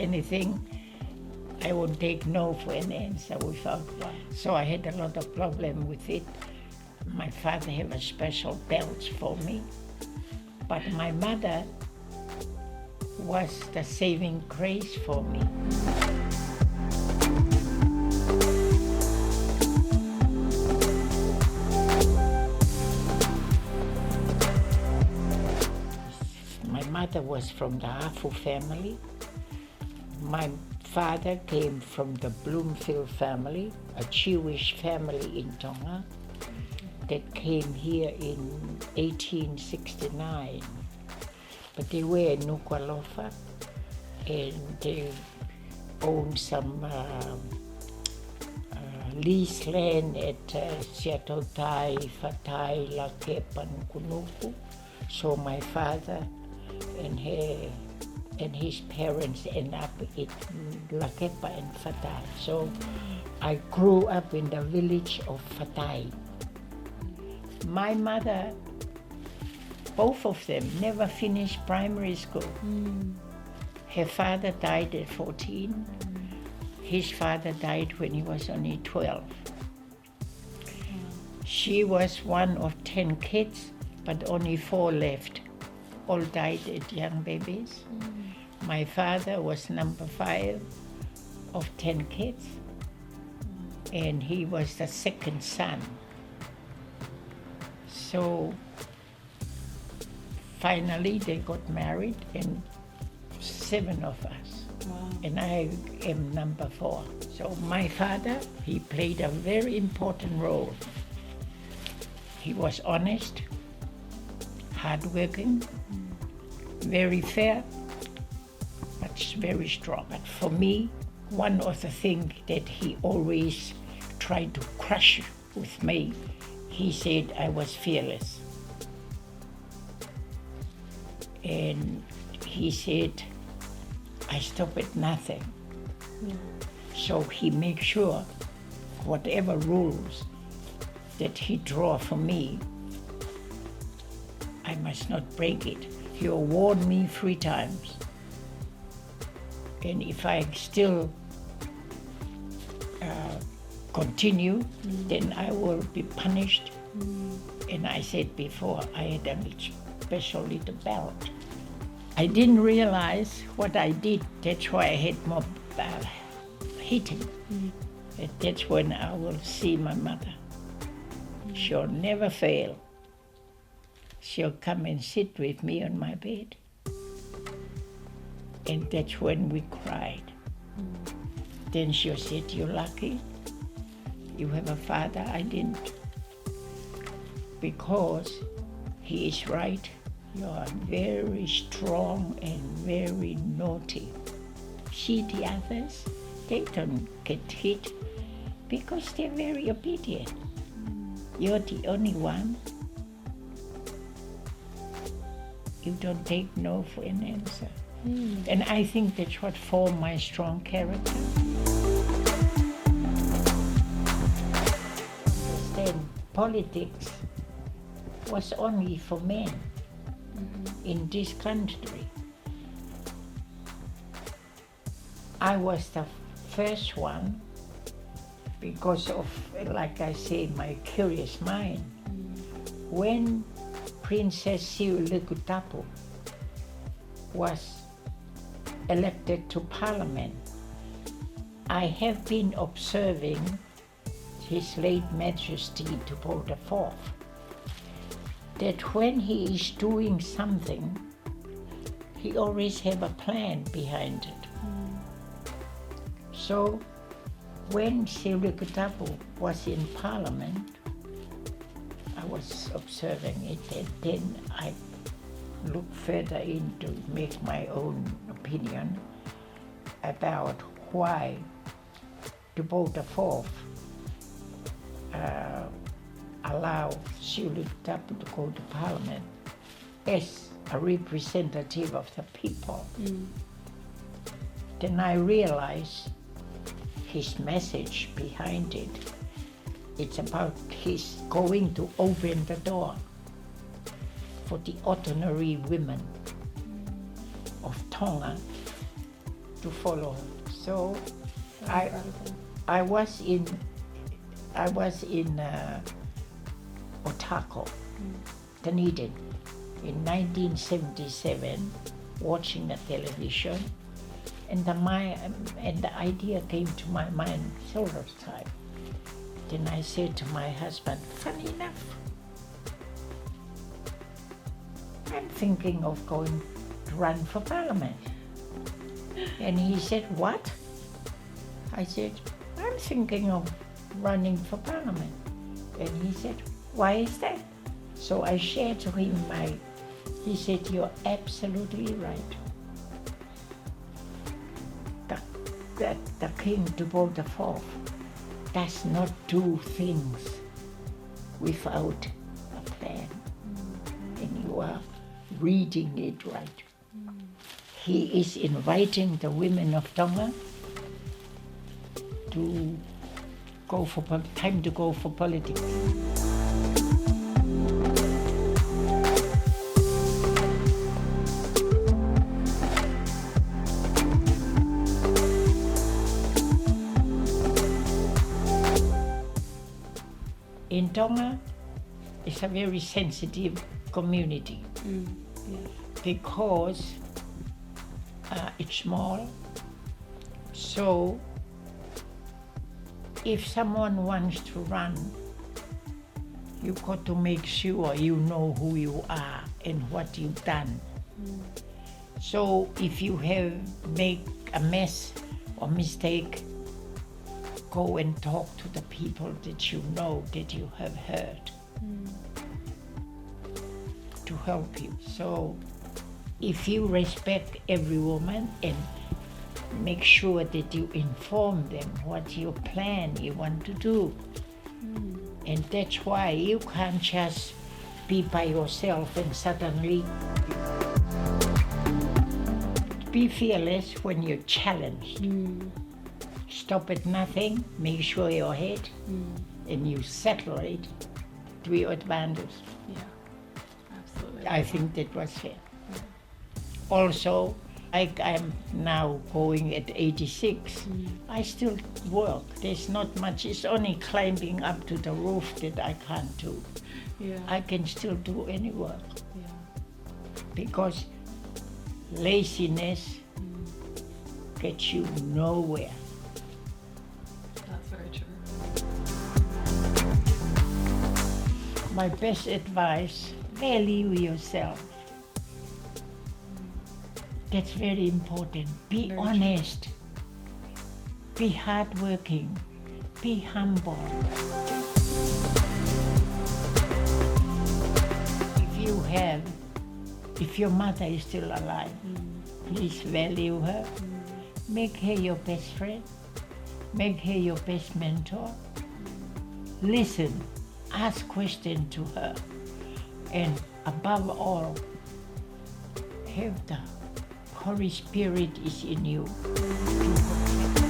anything, I would take no for an answer without one. So I had a lot of problem with it. My father had a special belt for me, but my mother was the saving grace for me. My mother was from the Hafu family. My father came from the Bloomfield family, a Jewish family in Tonga that came here in 1869. But they were in Nuku'alofa, and they owned some lease land at Siatotai, Fatai, Lakepa, Nukunuku. So my father and his parents end up in Lakepa and Fatai. So I grew up in the village of Fatai. My mother, both of them, never finished primary school. Her father died at 14. His father died when he was only 12. She was one of 10 kids, but only 4 left. All died as young babies. My father was number 5 of 10 kids, and he was the second son. So finally they got married, and 7 of us. Wow. And I am number 4. So my father, he played a very important role. He was honest, hardworking, very fair, but very strong. But for me, one of the things that he always tried to crush with me, he said I was fearless. And he said I stop at nothing. So he makes sure whatever rules that he draw for me, I must not break it. He warned me 3 times. And if I still continue, then I will be punished. And I said before, I had a special little belt. I didn't realize what I did. That's why I had more hitting. And that's when I will see my mother. She'll never fail. She'll come and sit with me on my bed. And that's when we cried. Then she'll say, "You're lucky. You have a father." I didn't. Because he is right. You are very strong and very naughty. See the others, they don't get hit because they're very obedient. You're the only one. You don't take no for an answer. And I think that's what formed my strong character. Understand, politics was only for men in this country. I was the first one because of, like I say, my curious mind. When Princess Siulekutapu was elected to Parliament, I have been observing His late Majesty to Paul IV, that when he is doing something, he always have a plan behind it. So when Siulekutapu was in Parliament, I was observing it, and then I looked further in to make my own opinion about why Paul IV allowed Siulekutapu to go to Parliament as a representative of the people. Then I realized his message behind it. It's about his going to open the door for the ordinary women of Tonga to follow her. So So I incredible. I was in Otago, Dunedin, in 1977, watching the television, and the idea came to my mind several times. Then I said to my husband, funny enough, I'm thinking of going to run for parliament. And he said, what? I said, I'm thinking of running for parliament. And he said, why is that? So I shared to him he said, you're absolutely right. The King Dubot IV does not do things without a plan. And you are reading it right. He is inviting the women of Tonga to go for politics. In Tonga, it's a very sensitive community because it's small. So if someone wants to run, you got to make sure you know who you are and what you've done. So if you have made a mess or mistake, go and talk to the people that you know, that you have heard, to help you. So if you respect every woman and make sure that you inform them what your plan you want to do. And that's why you can't just be by yourself and suddenly be fearless when you're challenged. Stop at nothing, make sure you're ahead, and you settle it to your advantage. Yeah, absolutely. I think that was fair. Also, I'm now going at 86. I still work. There's not much. It's only climbing up to the roof that I can't do. Yeah. I can still do any work Yeah. because laziness gets you nowhere. That's very true. My best advice, value yourself. That's very important. Be Very honest. Be hardworking. Be humble. If your mother is still alive, please value her. Make her your best friend. Make her your best mentor. Listen. Ask questions to her. And above all, have the Holy Spirit is in you to protect